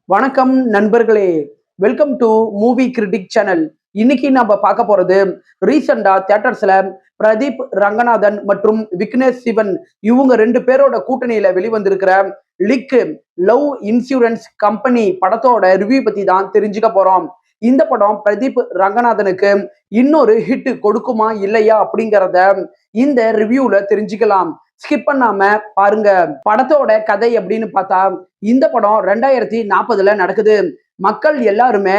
வணக்கம் நண்பர்களே. Welcome to movie critic channel. இன்னைக்கு நம்ம பார்க்க போறது ரீசெண்டா தியேட்டர்ஸ்ல பிரதீப் ரங்கநாதன் மற்றும் விக்னேஷ் சிவன் இவங்க ரெண்டு பேரோட கூட்டணியில வெளிவந்திருக்கிற லிக் லவ் இன்சூரன்ஸ் கம்பெனி படத்தோட ரிவ்யூ பத்தி தான் தெரிஞ்சுக்க போறோம். இந்த படம் பிரதீப் ரங்கநாதனுக்கு இன்னொரு ஹிட் கொடுக்குமா இல்லையா அப்படிங்கிறத இந்த ரிவ்யூல தெரிஞ்சுக்கலாம். ஸ்கிப் பண்ணாம பாருங்க. படத்தோட கதை அப்படின்னு பார்த்தா இந்த படம் 2040 நடக்குது. மக்கள் எல்லாருமே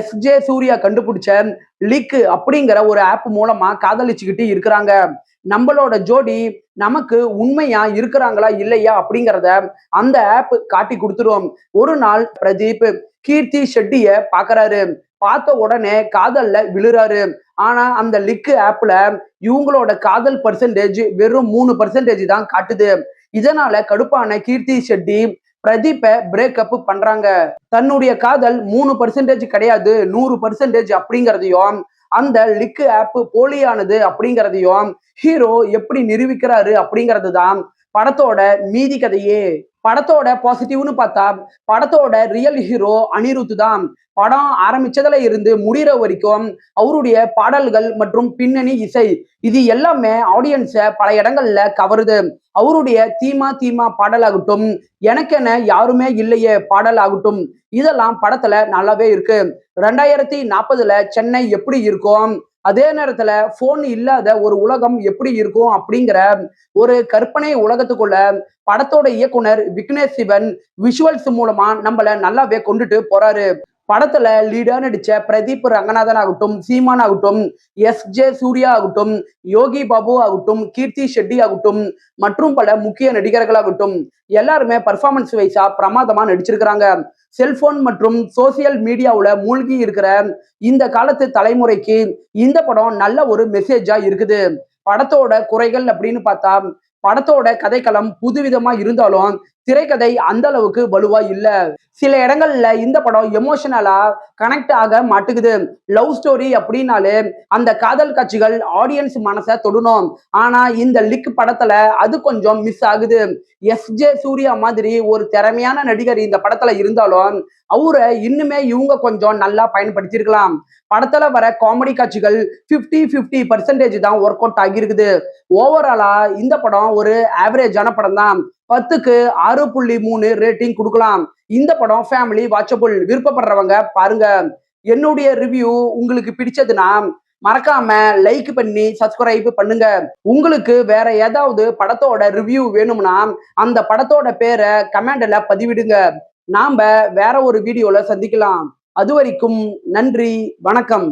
எஸ்ஜே சூர்யா கண்டுபிடிச்ச லிக் அப்படிங்கிற ஒரு ஆப் மூலமா காதலிச்சுக்கிட்டு இருக்கிறாங்க. நம்மளோட ஜோடி நமக்கு உண்மையா இருக்கிறாங்களா இல்லையா அப்படிங்கிறத அந்த ஆப் காட்டி கொடுத்துரும். ஒரு நாள் பிரதீப் கீர்த்தி ஷெட்டிய பாக்குறாரு. பார்த்த உடனே காதல்ல விழுறாரு. ஆனா அந்த லிக் ஆப்ல இவங்களோட காதல் பர்சன்டேஜ் வெறும் 3% தான் காட்டுது. இதனால கடுப்பான கீர்த்தி ஷெட்டி பிரதீப்பை பிரேக்கப் பண்றாங்க. தன்னுடைய காதல் 3% கிடையாது 100% அப்படிங்கிறதையும் அந்த லிக் ஆப் போலியானது அப்படிங்கிறதையும் ஹீரோ எப்படி நிரூபிக்கிறாரு அப்படிங்கிறது தான் படத்தோட மீதி கதையே. படத்தோட பாசிட்டிவ்னு பார்த்தா படத்தோட ரியல் ஹீரோ அனிருத் தான். படம் ஆரம்பிச்சதுல இருந்து முடிகிற வரைக்கும் அவருடைய பாடல்கள் மற்றும் பின்னணி இசை இது எல்லாமே ஆடியன்ஸை பல இடங்கள்ல கவருது. அவருடைய தீமா தீமா பாடலாகட்டும், எனக்கென யாருமே இல்லையே பாடலாகட்டும், இதெல்லாம் படத்துல நல்லாவே இருக்கு. 2040 சென்னை எப்படி இருக்கும், அதே நேரத்துல போன் இல்லாத ஒரு உலகம் எப்படி இருக்கும் அப்படிங்கிற ஒரு கற்பனை உலகத்துக்குள்ள படத்தோட இயக்குனர் விக்னேஷ் சிவன் விஷுவல்ஸ் மூலமா நம்மள நல்லாவே கொண்டுட்டு போறாரு. படத்துல லீடா நடிச்ச பிரதீப் ரங்கநாதன் ஆகட்டும், சீமான் ஆகட்டும், எஸ்ஜே சூர்யா ஆகட்டும், யோகி பாபு ஆகட்டும், கீர்த்தி ஷெட்டி ஆகட்டும் மற்றும் பல முக்கிய நடிகர்களாகட்டும் எல்லாருமே பர்ஃபார்மன்ஸ் வைஸா பிரமாதமா நடிச்சிருக்கிறாங்க. செல்போன் மற்றும் சோசியல் மீடியாவுல மூழ்கி இருக்கிற இந்த காலத்து தலைமுறைக்கு இந்த படம் நல்ல ஒரு மெசேஜா இருக்குது. படத்தோட குறைகள் அப்படின்னு பார்த்தா படத்தோட கதைக்களம் புதுவிதமா இருந்தாலும் திரைக்கதை அந்த அளவுக்கு வலுவா இல்ல. சில இடங்கள்ல இந்த படம் எமோஷனலா கனெக்ட் ஆக மாட்டுக்குது. லவ் ஸ்டோரி அப்படின்னாலே அந்த காதல் காட்சிகள் ஆடியன்ஸ் மனசை தொடணும். ஆனா இந்த லிக் படத்துல அது கொஞ்சம் மிஸ் ஆகுது. எஸ்ஜே சூர்யா மாதிரி ஒரு திறமையான நடிகர் இந்த படத்துல இருந்தாலும் அவரை இன்னுமே இவங்க கொஞ்சம் நல்லா பயன்படுத்தியிருக்கலாம். படத்துல வர காமெடி காட்சிகள் 50-50% தான் ஒர்க் அவுட் ஆகியிருக்குது. ஓவராலா இந்த படம் ஒரு ஆவரேஜான படம் தான். 10க்கு 6.3 ரேட்டிங் கொடுக்கலாம். இந்த படம் ஃபேமிலி வாட்சபிள். விருப்பப்படுறவங்க பாருங்க. என்னுடைய ரிவ்யூ உங்களுக்கு பிடிச்சதுன்னா மறக்காம லைக் பண்ணி சப்ஸ்கிரைப் பண்ணுங்க. உங்களுக்கு வேற ஏதாவது படத்தோட ரிவ்யூ வேணும்னா அந்த படத்தோட பேரை கமெண்ட்ல பதிவிடுங்க. நாம வேற ஒரு வீடியோல சந்திக்கலாம். அது வரைக்கும் நன்றி, வணக்கம்.